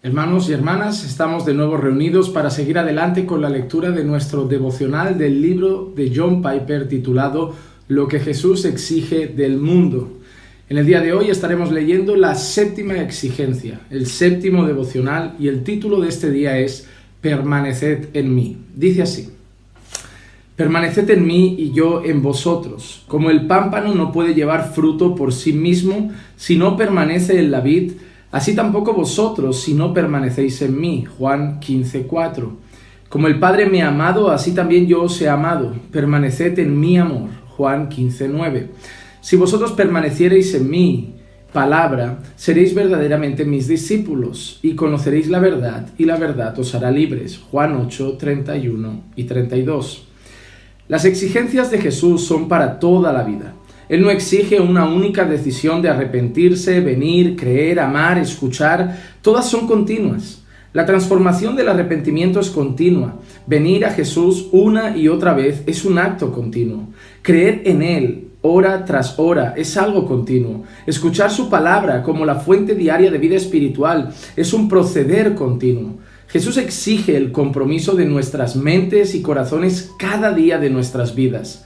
Hermanos y hermanas, estamos de nuevo reunidos para seguir adelante con la lectura de nuestro devocional del libro de John Piper titulado Lo que Jesús exige del mundo. En el día de hoy estaremos leyendo la séptima exigencia, el séptimo devocional, y el título de este día es Permaneced en mí. Dice así: Permaneced en mí y yo en vosotros. Como el pámpano no puede llevar fruto por sí mismo si no permanece en la vid, así tampoco vosotros si no permanecéis en mí. Juan 15:4. Como el Padre me ha amado, así también yo os he amado. Permaneced en mi amor. Juan 15:9. Si vosotros permaneciereis en mi palabra, seréis verdaderamente mis discípulos y conoceréis la verdad, y la verdad os hará libres. Juan 8:31 y 32. Las exigencias de Jesús son para toda la vida. Él no exige una única decisión de arrepentirse, venir, creer, amar, escuchar. Todas son continuas. La transformación del arrepentimiento es continua. Venir a Jesús una y otra vez es un acto continuo. Creer en Él, hora tras hora, es algo continuo. Escuchar su palabra como la fuente diaria de vida espiritual es un proceder continuo. Jesús exige el compromiso de nuestras mentes y corazones cada día de nuestras vidas.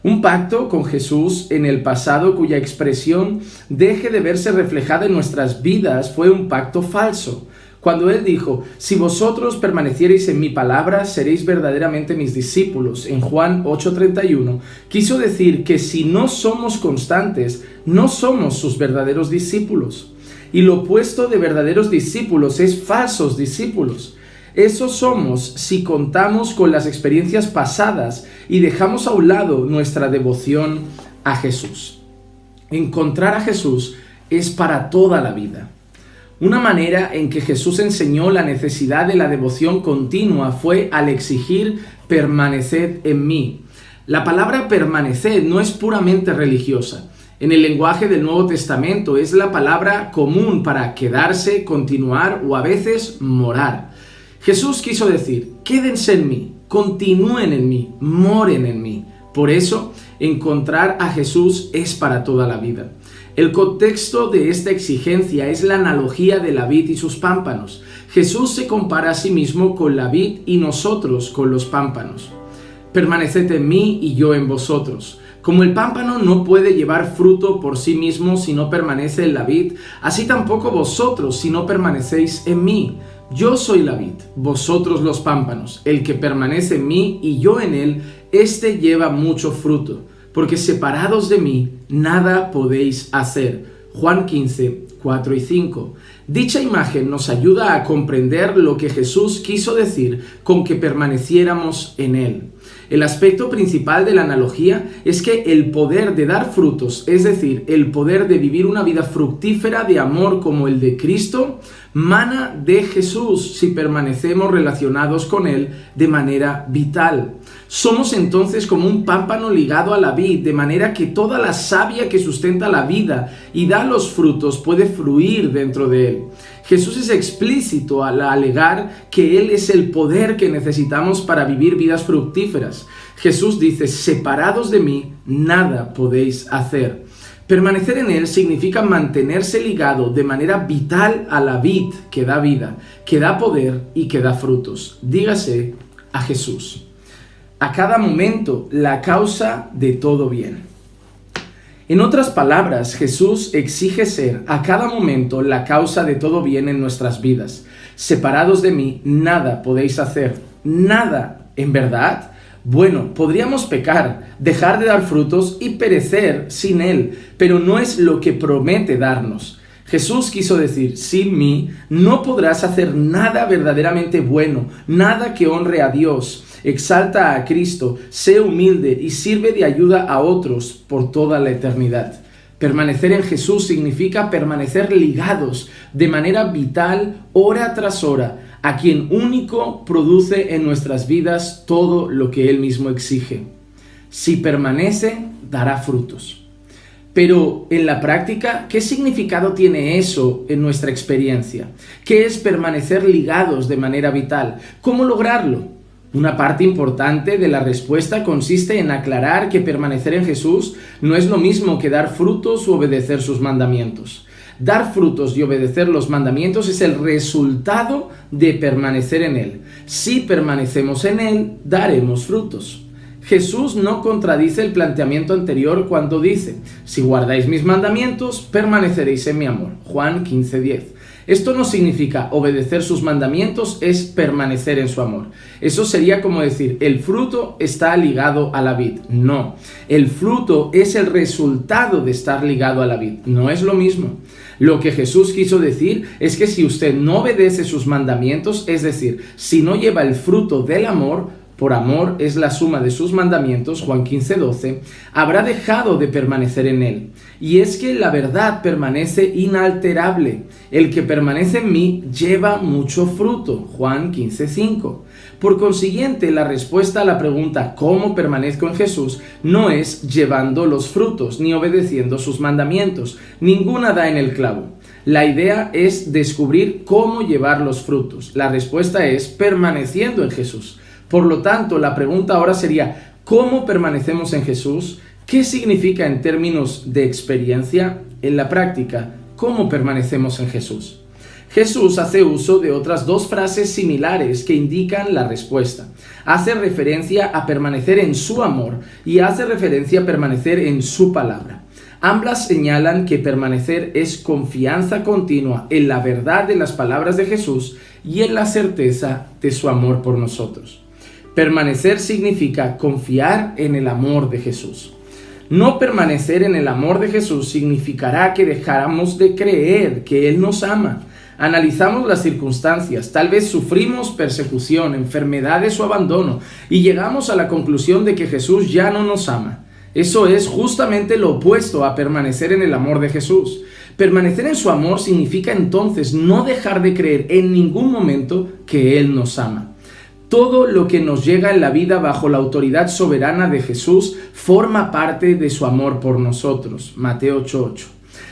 Un pacto con Jesús en el pasado cuya expresión deje de verse reflejada en nuestras vidas fue un pacto falso. Cuando Él dijo, si vosotros permaneciereis en mi palabra, seréis verdaderamente mis discípulos, en Juan 8:31, quiso decir que si no somos constantes, no somos sus verdaderos discípulos. Y lo opuesto de verdaderos discípulos es falsos discípulos. Eso somos si contamos con las experiencias pasadas y dejamos a un lado nuestra devoción a Jesús. Encontrar a Jesús es para toda la vida. Una manera en que Jesús enseñó la necesidad de la devoción continua fue al exigir permaneced en mí. La palabra permaneced no es puramente religiosa. En el lenguaje del Nuevo Testamento es la palabra común para quedarse, continuar o a veces morar. Jesús quiso decir, quédense en mí, continúen en mí, moren en mí. Por eso, encontrar a Jesús es para toda la vida. El contexto de esta exigencia es la analogía de la vid y sus pámpanos. Jesús se compara a sí mismo con la vid y nosotros con los pámpanos. Permaneced en mí y yo en vosotros. Como el pámpano no puede llevar fruto por sí mismo si no permanece en la vid, así tampoco vosotros si no permanecéis en mí. Yo soy la vid, vosotros los pámpanos. El que permanece en mí y yo en él, éste lleva mucho fruto, porque separados de mí, nada podéis hacer. Juan 15:4 y 5. Dicha imagen nos ayuda a comprender lo que Jesús quiso decir con que permaneciéramos en él. El aspecto principal de la analogía es que el poder de dar frutos, es decir, el poder de vivir una vida fructífera de amor como el de Cristo, mana de Jesús si permanecemos relacionados con Él de manera vital. Somos entonces como un pámpano ligado a la vid, de manera que toda la savia que sustenta la vida y da los frutos puede fluir dentro de Él. Jesús es explícito al alegar que Él es el poder que necesitamos para vivir vidas fructíferas. Jesús dice, separados de mí, nada podéis hacer. Permanecer en Él significa mantenerse ligado de manera vital a la vid que da vida, que da poder y que da frutos. Dígase a Jesús. A cada momento, la causa de todo bien. En otras palabras, Jesús exige ser a cada momento la causa de todo bien en nuestras vidas. Separados de mí, nada podéis hacer. Nada, ¿en verdad? Bueno, podríamos pecar, dejar de dar frutos y perecer sin Él, pero no es lo que promete darnos. Jesús quiso decir, sin mí no podrás hacer nada verdaderamente bueno, nada que honre a Dios. Exalta a Cristo, sé humilde y sirve de ayuda a otros por toda la eternidad. Permanecer en Jesús significa permanecer ligados de manera vital, hora tras hora, a quien único produce en nuestras vidas todo lo que Él mismo exige. Si permanece, dará frutos. Pero en la práctica, ¿qué significado tiene eso en nuestra experiencia? ¿Qué es permanecer ligados de manera vital? ¿Cómo lograrlo? Una parte importante de la respuesta consiste en aclarar que permanecer en Jesús no es lo mismo que dar frutos u obedecer sus mandamientos. Dar frutos y obedecer los mandamientos es el resultado de permanecer en Él. Si permanecemos en Él, daremos frutos. Jesús no contradice el planteamiento anterior cuando dice: si guardáis mis mandamientos, permaneceréis en mi amor. Juan 15:10. Esto no significa obedecer sus mandamientos, es permanecer en su amor. Eso sería como decir, el fruto está ligado a la vid. No, el fruto es el resultado de estar ligado a la vid. No es lo mismo. Lo que Jesús quiso decir es que si usted no obedece sus mandamientos, es decir, si no lleva el fruto del amor, por amor es la suma de sus mandamientos, Juan 15:12, habrá dejado de permanecer en él. Y es que la verdad permanece inalterable. El que permanece en mí lleva mucho fruto, Juan 15:5. Por consiguiente, la respuesta a la pregunta ¿cómo permanezco en Jesús? No es llevando los frutos, ni obedeciendo sus mandamientos. Ninguna da en el clavo. La idea es descubrir cómo llevar los frutos. La respuesta es permaneciendo en Jesús. Por lo tanto, la pregunta ahora sería, ¿cómo permanecemos en Jesús? ¿Qué significa en términos de experiencia? En la práctica, ¿cómo permanecemos en Jesús? Jesús hace uso de otras dos frases similares que indican la respuesta. Hace referencia a permanecer en su amor y hace referencia a permanecer en su palabra. Ambas señalan que permanecer es confianza continua en la verdad de las palabras de Jesús y en la certeza de su amor por nosotros. Permanecer significa confiar en el amor de Jesús. No permanecer en el amor de Jesús significará que dejáramos de creer que Él nos ama. Analizamos las circunstancias, tal vez sufrimos persecución, enfermedades o abandono y llegamos a la conclusión de que Jesús ya no nos ama. Eso es justamente lo opuesto a permanecer en el amor de Jesús. Permanecer en su amor significa entonces no dejar de creer en ningún momento que Él nos ama. Todo lo que nos llega en la vida bajo la autoridad soberana de Jesús forma parte de su amor por nosotros. Mateo 8:8.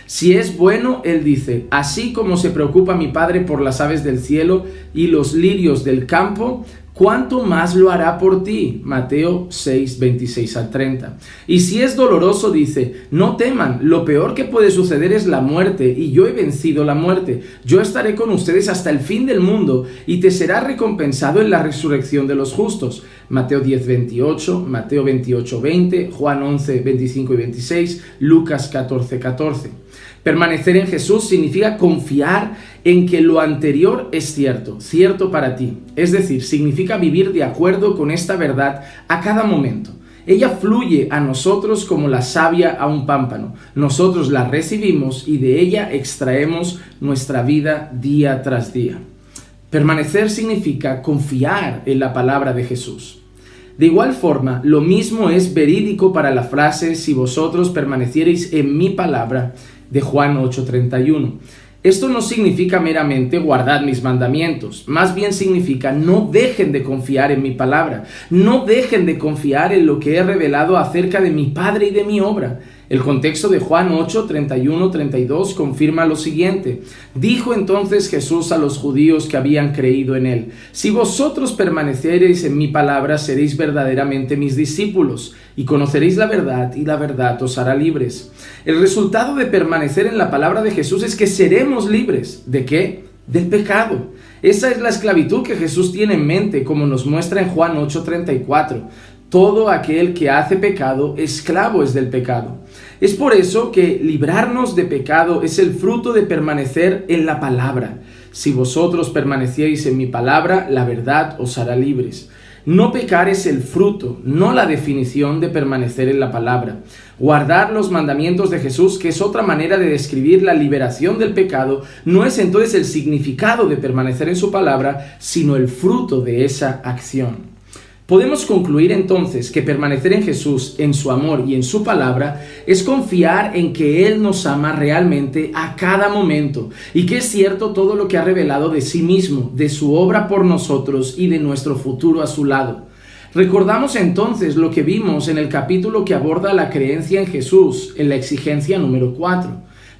Si es bueno, Él dice, así como se preocupa mi Padre por las aves del cielo y los lirios del campo, ¿cuánto más lo hará por ti? Mateo 6:26-30. Y si es doloroso, dice, no teman, lo peor que puede suceder es la muerte, y yo he vencido la muerte. Yo estaré con ustedes hasta el fin del mundo, y te será recompensado en la resurrección de los justos. Mateo 10:28, Mateo 28:20, Juan 11:25-26, Lucas 14:14. Permanecer en Jesús significa confiar en que lo anterior es cierto para ti. Es decir, significa vivir de acuerdo con esta verdad a cada momento. Ella fluye a nosotros como la savia a un pámpano. Nosotros la recibimos y de ella extraemos nuestra vida día tras día. Permanecer significa confiar en la palabra de Jesús. De igual forma, lo mismo es verídico para la frase si vosotros permaneciereis en mi palabra, de Juan 8:31. Esto no significa meramente guardad mis mandamientos, más bien significa no dejen de confiar en mi palabra, no dejen de confiar en lo que he revelado acerca de mi Padre y de mi obra. El contexto de Juan 8:31-32 confirma lo siguiente. Dijo entonces Jesús a los judíos que habían creído en él: si vosotros permaneciereis en mi palabra, seréis verdaderamente mis discípulos, y conoceréis la verdad, y la verdad os hará libres. El resultado de permanecer en la palabra de Jesús es que seremos libres. ¿De qué? Del pecado. Esa es la esclavitud que Jesús tiene en mente, como nos muestra en Juan 8:34. Todo aquel que hace pecado, esclavo es del pecado. Es por eso que librarnos de pecado es el fruto de permanecer en la palabra. Si vosotros permaneciereis en mi palabra, la verdad os hará libres. No pecar es el fruto, no la definición de permanecer en la palabra. Guardar los mandamientos de Jesús, que es otra manera de describir la liberación del pecado, no es entonces el significado de permanecer en su palabra, sino el fruto de esa acción. Podemos concluir entonces que permanecer en Jesús, en su amor y en su palabra, es confiar en que Él nos ama realmente a cada momento y que es cierto todo lo que ha revelado de sí mismo, de su obra por nosotros y de nuestro futuro a su lado. Recordamos entonces lo que vimos en el capítulo que aborda la creencia en Jesús, en la exigencia número 4.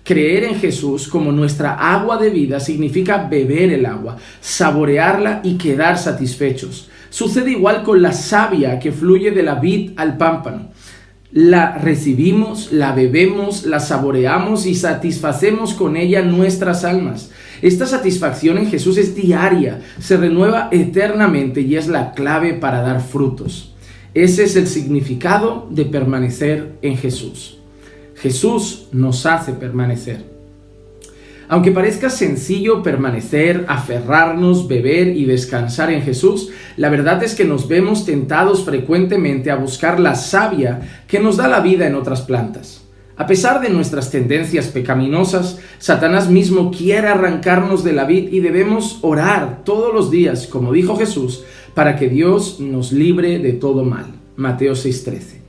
Creer en Jesús como nuestra agua de vida significa beber el agua, saborearla y quedar satisfechos. Sucede igual con la savia que fluye de la vid al pámpano. La recibimos, la bebemos, la saboreamos y satisfacemos con ella nuestras almas. Esta satisfacción en Jesús es diaria, se renueva eternamente y es la clave para dar frutos. Ese es el significado de permanecer en Jesús. Jesús nos hace permanecer. Aunque parezca sencillo permanecer, aferrarnos, beber y descansar en Jesús, la verdad es que nos vemos tentados frecuentemente a buscar la savia que nos da la vida en otras plantas. A pesar de nuestras tendencias pecaminosas, Satanás mismo quiere arrancarnos de la vid y debemos orar todos los días, como dijo Jesús, para que Dios nos libre de todo mal. Mateo 6:13.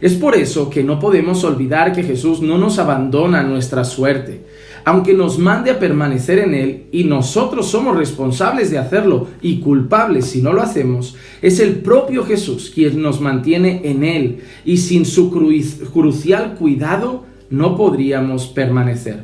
Es por eso que no podemos olvidar que Jesús no nos abandona a nuestra suerte. Aunque nos mande a permanecer en Él y nosotros somos responsables de hacerlo y culpables si no lo hacemos, es el propio Jesús quien nos mantiene en Él y sin su crucial cuidado no podríamos permanecer.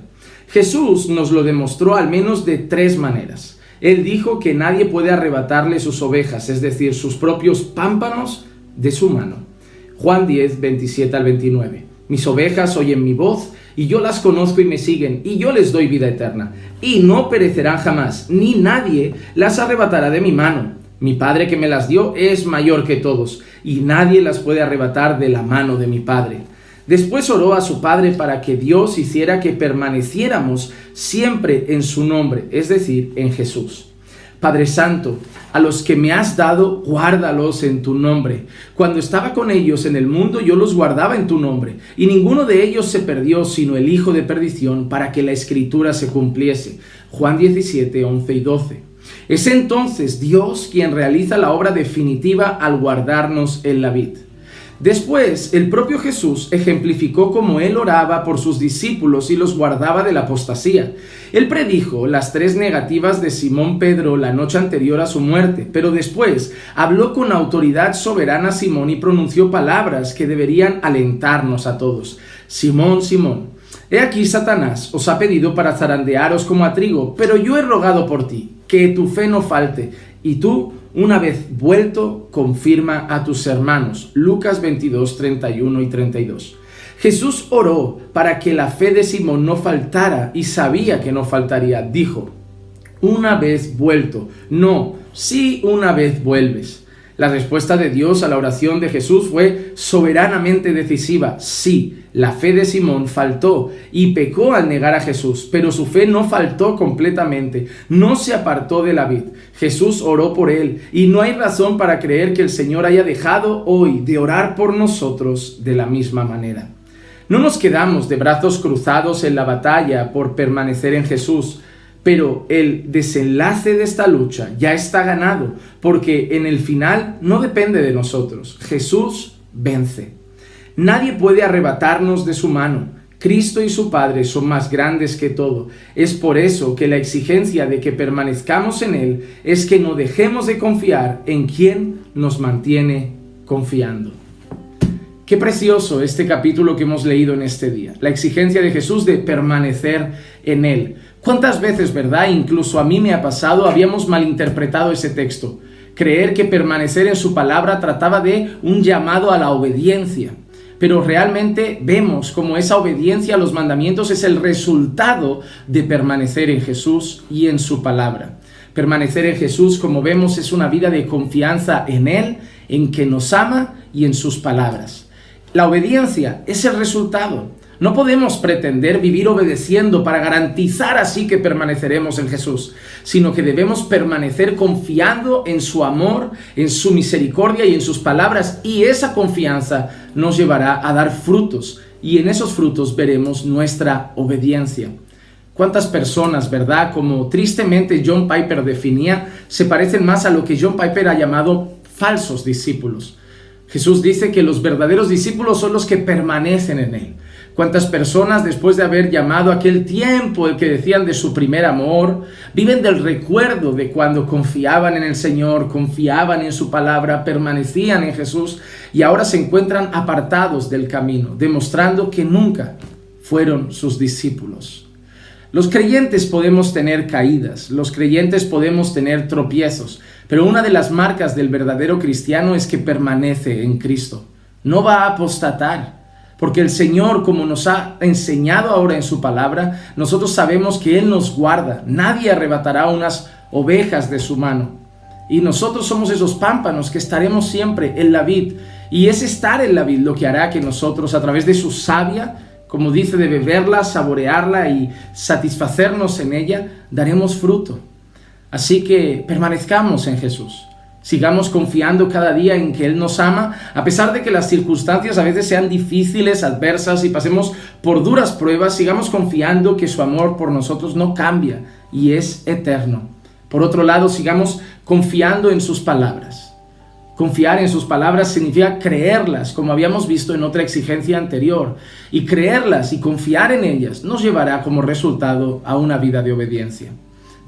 Jesús nos lo demostró al menos de 3 maneras. Él dijo que nadie puede arrebatarle sus ovejas, es decir, sus propios pámpanos, de su mano. Juan 10, 27 al 29. Mis ovejas oyen mi voz, y yo las conozco y me siguen, y yo les doy vida eterna, y no perecerán jamás, ni nadie las arrebatará de mi mano. Mi Padre que me las dio es mayor que todos, y nadie las puede arrebatar de la mano de mi Padre. Después oró a su Padre para que Dios hiciera que permaneciéramos siempre en su nombre, es decir, en Jesús. Padre Santo, a los que me has dado, guárdalos en tu nombre. Cuando estaba con ellos en el mundo, yo los guardaba en tu nombre, y ninguno de ellos se perdió, sino el hijo de perdición, para que la Escritura se cumpliese. Juan 17, 11 y 12. Es entonces Dios quien realiza la obra definitiva al guardarnos en la vid. Después, el propio Jesús ejemplificó cómo Él oraba por sus discípulos y los guardaba de la apostasía. Él predijo las 3 negativas de Simón Pedro la noche anterior a su muerte, pero después habló con autoridad soberana a Simón y pronunció palabras que deberían alentarnos a todos. Simón, Simón, he aquí Satanás os ha pedido para zarandearos como a trigo, pero yo he rogado por ti, que tu fe no falte, y tú, una vez vuelto, confirma a tus hermanos. Lucas 22, 31 y 32. Jesús oró para que la fe de Simón no faltara y sabía que no faltaría. Dijo, una vez vuelto, no, sí una vez vuelves. La respuesta de Dios a la oración de Jesús fue soberanamente decisiva. Sí, la fe de Simón faltó y pecó al negar a Jesús, pero su fe no faltó completamente, no se apartó de la vid. Jesús oró por él y no hay razón para creer que el Señor haya dejado hoy de orar por nosotros de la misma manera. No nos quedamos de brazos cruzados en la batalla por permanecer en Jesús, pero el desenlace de esta lucha ya está ganado, porque en el final no depende de nosotros. Jesús vence. Nadie puede arrebatarnos de su mano. Cristo y su Padre son más grandes que todo. Es por eso que la exigencia de que permanezcamos en Él es que no dejemos de confiar en quien nos mantiene confiando. Qué precioso este capítulo que hemos leído en este día. La exigencia de Jesús de permanecer en Él. ¿Cuántas veces, verdad? Incluso a mí me ha pasado, habíamos malinterpretado ese texto. Creer que permanecer en su palabra trataba de un llamado a la obediencia. Pero realmente vemos cómo esa obediencia a los mandamientos es el resultado de permanecer en Jesús y en su palabra. Permanecer en Jesús, como vemos, es una vida de confianza en Él, en que nos ama y en sus palabras. La obediencia es el resultado. No podemos pretender vivir obedeciendo para garantizar así que permaneceremos en Jesús, sino que debemos permanecer confiando en su amor, en su misericordia y en sus palabras, y esa confianza nos llevará a dar frutos, y en esos frutos veremos nuestra obediencia. ¿Cuántas personas, verdad, como tristemente John Piper definía, se parecen más a lo que John Piper ha llamado falsos discípulos? Jesús dice que los verdaderos discípulos son los que permanecen en Él. ¿Cuántas personas, después de haber llamado aquel tiempo el que decían de su primer amor, viven del recuerdo de cuando confiaban en el Señor, confiaban en su palabra, permanecían en Jesús y ahora se encuentran apartados del camino, demostrando que nunca fueron sus discípulos? Los creyentes podemos tener caídas, los creyentes podemos tener tropiezos, pero una de las marcas del verdadero cristiano es que permanece en Cristo. No va a apostatar. Porque el Señor, como nos ha enseñado ahora en su palabra, nosotros sabemos que Él nos guarda. Nadie arrebatará unas ovejas de su mano. Y nosotros somos esos pámpanos que estaremos siempre en la vid. Y es estar en la vid lo que hará que nosotros, a través de su savia, como dice, de beberla, saborearla y satisfacernos en ella, daremos fruto. Así que permanezcamos en Jesús. Sigamos confiando cada día en que Él nos ama, a pesar de que las circunstancias a veces sean difíciles, adversas y pasemos por duras pruebas. Sigamos confiando que su amor por nosotros no cambia y es eterno. Por otro lado, sigamos confiando en sus palabras. Confiar en sus palabras significa creerlas, como habíamos visto en otra exigencia anterior. Y creerlas y confiar en ellas nos llevará como resultado a una vida de obediencia.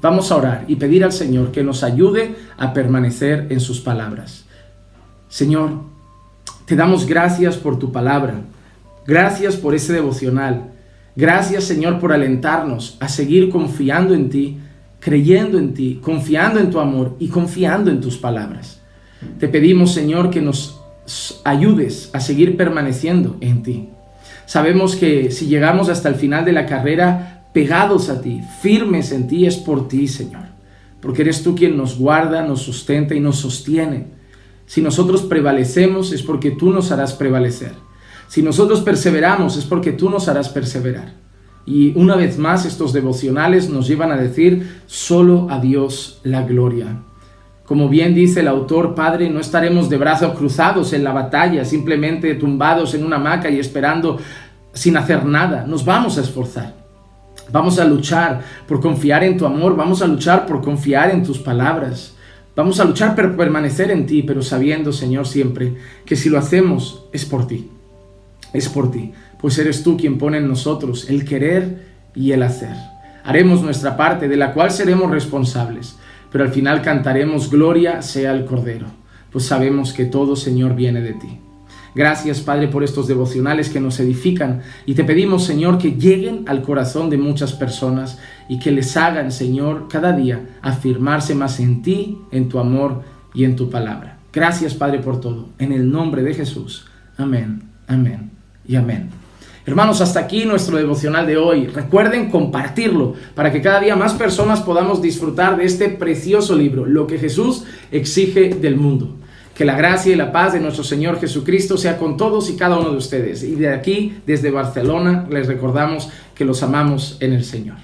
Vamos a orar y pedir al Señor que nos ayude a permanecer en sus palabras. Señor, te damos gracias por tu palabra. Gracias por ese devocional. Gracias, Señor, por alentarnos a seguir confiando en ti, creyendo en ti, confiando en tu amor y confiando en tus palabras. Te pedimos, Señor, que nos ayudes a seguir permaneciendo en ti. Sabemos que si llegamos hasta el final de la carrera pegados a ti, firmes en ti, es por ti, Señor. Porque eres tú quien nos guarda, nos sustenta y nos sostiene. Si nosotros prevalecemos, es porque tú nos harás prevalecer. Si nosotros perseveramos, es porque tú nos harás perseverar. Y una vez más, estos devocionales nos llevan a decir: solo a Dios la gloria. Como bien dice el autor, Padre, no estaremos de brazos cruzados en la batalla, simplemente tumbados en una hamaca y esperando sin hacer nada. Nos vamos a esforzar. Vamos a luchar por confiar en tu amor. Vamos a luchar por confiar en tus palabras. Vamos a luchar por permanecer en ti, pero sabiendo, Señor, siempre que si lo hacemos es por ti. Es por ti, pues eres tú quien pone en nosotros el querer y el hacer. Haremos nuestra parte, de la cual seremos responsables. Pero al final cantaremos: gloria sea al Cordero, pues sabemos que todo, Señor, viene de ti. Gracias, Padre, por estos devocionales que nos edifican, y te pedimos, Señor, que lleguen al corazón de muchas personas y que les hagan, Señor, cada día afirmarse más en ti, en tu amor y en tu palabra. Gracias, Padre, por todo. En el nombre de Jesús. Amén, amén y amén. Hermanos, hasta aquí nuestro devocional de hoy. Recuerden compartirlo para que cada día más personas podamos disfrutar de este precioso libro, Lo que Jesús exige del mundo. Que la gracia y la paz de nuestro Señor Jesucristo sea con todos y cada uno de ustedes. Y de aquí, desde Barcelona, les recordamos que los amamos en el Señor.